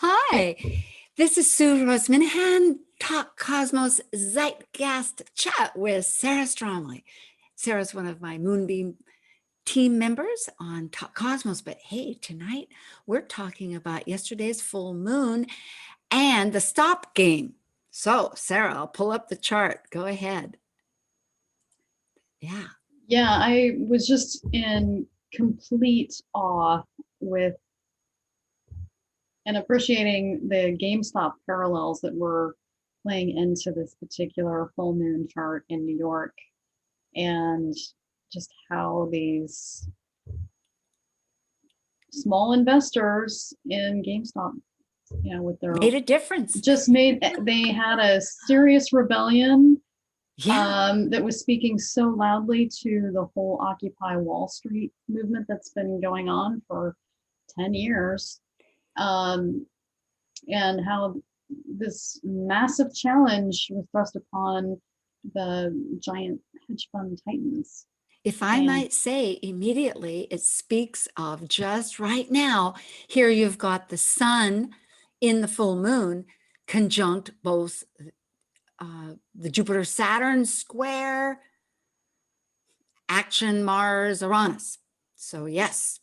Hi, this is Sue Rose Minahan, Talk Cosmos Zeitgeist Chat with Sarah Stromley. Sarah's one of my Moonbeam team members on Talk Cosmos, but hey, tonight we're talking about yesterday's full moon and the stop game. So, Sarah, I'll pull up the chart. Go ahead. Yeah. Yeah, I was just in complete awe with and appreciating the GameStop parallels that were playing into this particular full moon chart in New York, and just how these small investors in GameStop, with their Made a difference. they had a serious rebellion Yeah. that was speaking so loudly to the whole Occupy Wall Street movement that's been going on for 10 years. And how this massive challenge was thrust upon the giant hedge fund titans. If I might say, immediately, it speaks of just right now. Here you've got the sun in the full moon conjunct both the Jupiter Saturn square, action Mars Uranus. So, yes,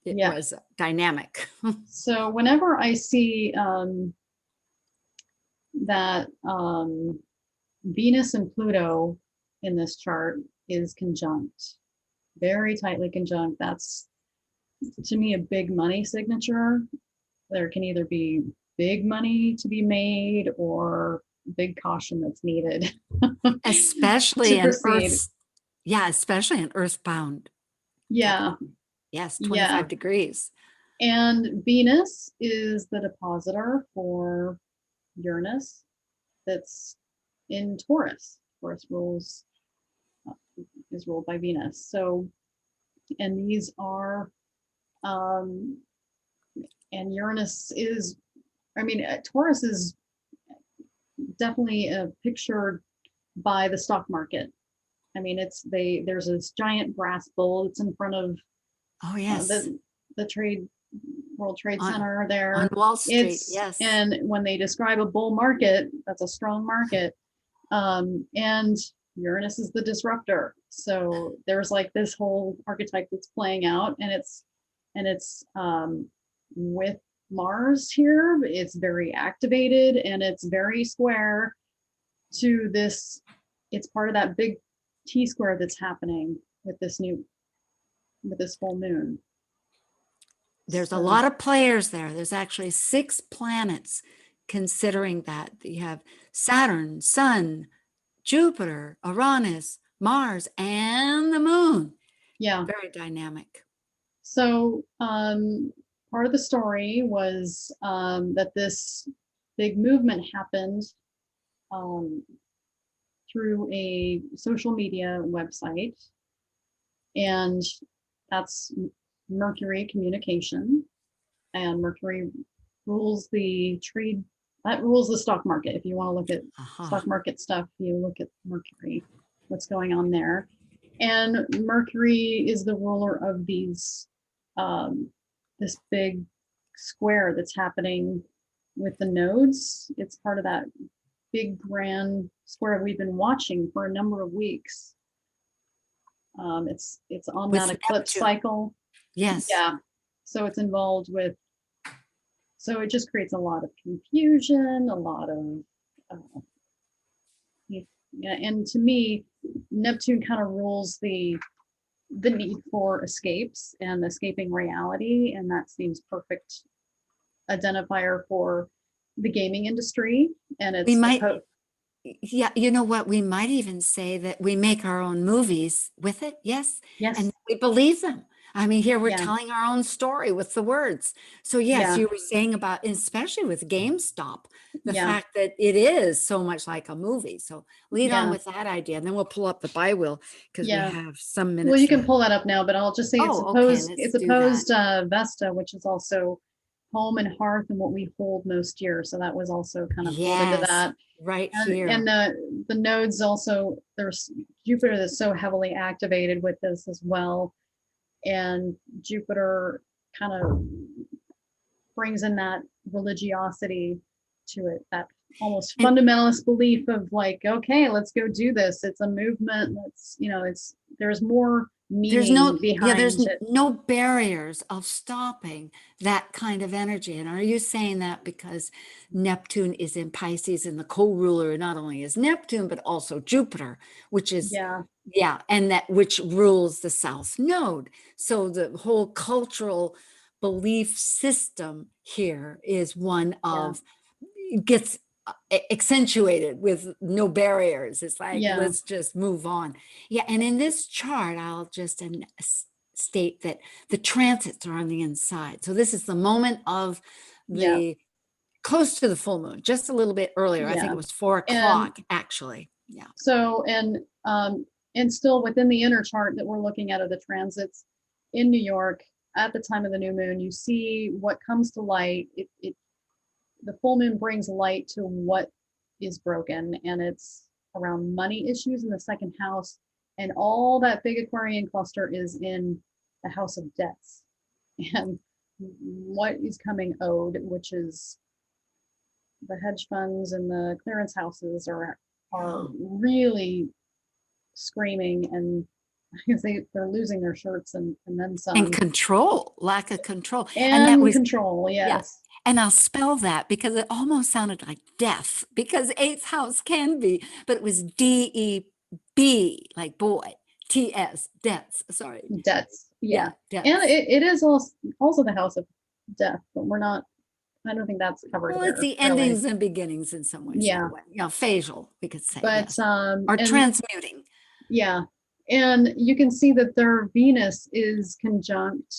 it was dynamic. So, whenever I see that Venus and Pluto in this chart is conjunct, very tightly conjunct, that's to me a big money signature. There can either be big money to be made or big caution that's needed. Especially in Earth, especially in earthbound. Yeah. Yes, 25 degrees. And Venus is the depositor for Uranus that's in Taurus. Taurus is ruled by Venus. So, and these are, and Uranus is, Taurus is definitely pictured by the stock market. I mean, there's this giant brass bull that's in front of the World Trade Center there on Wall Street. Yes, and when they describe a bull market, that's a strong market, and Uranus is the disruptor. So there's like this whole archetype that's playing out, and it's with Mars here. It's very activated and it's very square to this. It's part of that big T square that's happening with this full moon. There's a lot of players there. There's actually 6 planets considering that. You have Saturn, Sun, Jupiter, Uranus, Mars, and the moon. Yeah. Very dynamic. So part of the story was that this big movement happened through a social media website, and that's Mercury communication, and Mercury rules the trade, that rules the stock market. If you want to look at stock market stuff, you look at Mercury, what's going on there. And Mercury is the ruler of these, this big square that's happening with the nodes. It's part of that big grand square we've been watching for a number of weeks. It's on that eclipse cycle. Yes. Yeah. So it's involved with, so it just creates a lot of confusion, a lot of, and to me, Neptune kind of rules the need for escapes and escaping reality. And that seems perfect identifier for the gaming industry. And it's, yeah, you know what? We might even say that we make our own movies with it. Yes. Yes. And we believe them. I mean, here we're telling our own story with the words. So yes, you were saying about, especially with GameStop, the fact that it is so much like a movie. So lead on with that idea, and then we'll pull up the bi wheel because we have some minutes. Well, you can pull that up now, but I'll just say it's opposed Vesta, which is also home and hearth and what we hold most dear. So that was also kind of pulled into that. Right here. And the nodes also, there's Jupiter that's so heavily activated with this as well. And Jupiter kind of brings in that religiosity to it, that almost And fundamentalist belief of like, okay, let's go do this. It's a movement. There's more there's meaning no, yeah, there's behind it. no barriers of stopping that kind of energy. And are you saying that because Neptune is in Pisces and the co-ruler not only is Neptune, but also Jupiter, which is, Yeah, yeah, and that which rules the South Node. So the whole cultural belief system here is one yeah, of, gets accentuated with no barriers. It's like, yeah, let's just move on. Yeah. And in this chart, I'll just state that the transits are on the inside. So this is the moment of yeah, the close to the full moon, just a little bit earlier. I think yeah. it was 4 And o'clock actually. Yeah. so, and still within the inner chart that we're looking at of the transits in New York at the time of the new moon, you see what comes to light. The full moon brings light to what is broken, and it's around money issues in the second house, and all that big Aquarian cluster is in the house of debts and what is coming owed, which is the hedge funds and the clearance houses are really screaming, and they're losing their shirts and then And some. control, lack of control. And that And was, control, yeah. yes. And I'll spell that because it almost sounded like death, because eighth house can be, but it was DEB, like boy, TS, debts. Sorry. Debts, yeah. Yeah, And debts. it is also the house of death, but I don't think that's covered Well, it's here the really. endings and beginnings in some way, shape, Yeah, or way. You know, phasal, we could say, but yes. Or and transmuting. yeah, and you can see that their Venus is conjunct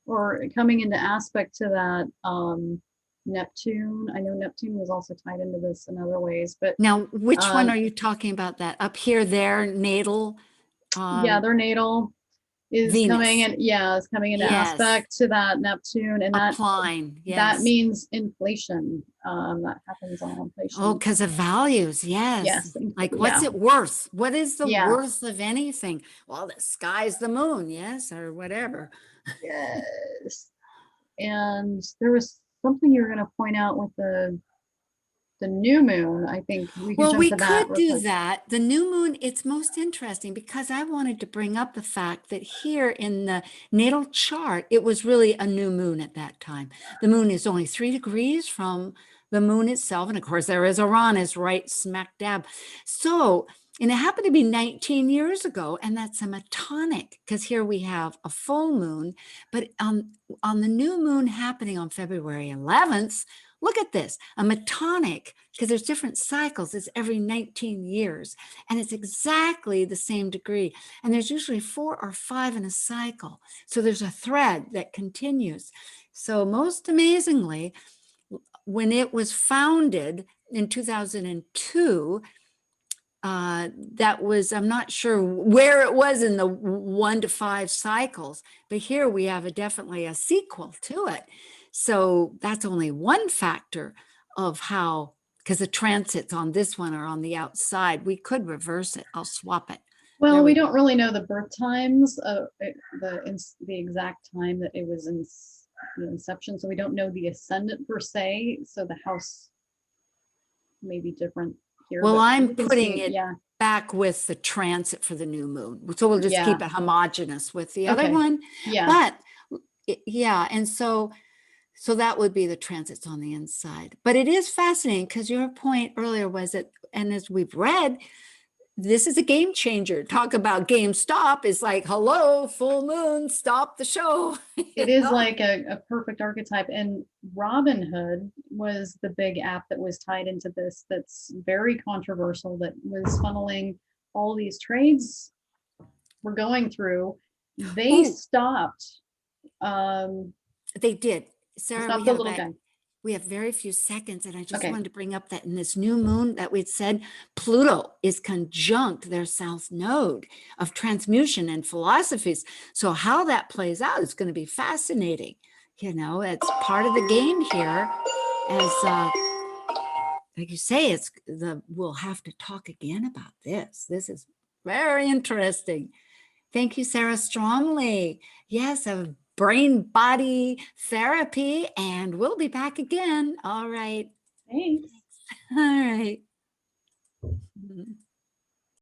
or coming into aspect to that Neptune. I know Neptune was also tied into this in other ways, but Now, which one um, are you talking about? That up here, there, natal, yeah, their natal is coming Venus. in, yeah, is coming into Yes, aspect to that Neptune, and applying. that Yes. means inflation. That happens on Oh, inflation. because of values. Yes. Yes, Like, what's yeah, it worth? What is the yeah, worth of anything? Well, the sky's the moon. Yes. Or whatever. yes. And there was something you were going to point out with the new moon. I think we could Well, jump we to that could real do quick. that. The new moon, it's most interesting because I wanted to bring up the fact that here in the natal chart, it was really a new moon at that time. The moon is only 3 degrees from the moon itself. And of course, there is Uranus right smack dab. So, and it happened to be 19 years ago, and that's a metonic because here we have a full moon. But on the new moon happening on February 11th, look at this, a metonic, because there's different cycles, it's every 19 years, and it's exactly the same degree. And there's usually 4 or 5 in a cycle. So there's a thread that continues. So most amazingly, when it was founded in 2002, that was, I'm not sure where it was in the 1 to 5 cycles, but here we have definitely a sequel to it. So that's only one factor of how, because the transits on this one are on the outside. We could reverse it. I'll swap it. Well, There we we don't go. really know the birth times of the exact time that it was in the inception, so we don't know the ascendant per se. So the house may be different here, Well, but I'm we can putting see, it yeah, back with the transit for the new moon. So we'll just yeah, keep it homogeneous with the other okay, one. yeah, But yeah, and so that would be the transits on the inside. But it is fascinating because your point earlier was that, and as we've read, this is a game changer. Talk about GameStop is like, hello, full moon, stop the show. it is like a perfect archetype. And Robinhood was the big app that was tied into this. That's very controversial. That was funneling all these trades we're going through. They Oh, stopped. Um, they did. they Sarah, stopped the little guy. we have very few seconds, and I just Okay. wanted to bring up that in this new moon that we'd said, Pluto is conjunct their south node of transmutation and philosophies. So how that plays out is going to be fascinating. You know, it's part of the game here. As like you say, we'll have to talk again about this. This is very interesting. Thank you, Sarah Stromley. Yes, a brain body therapy, and we'll be back again. All right. Thanks. All right.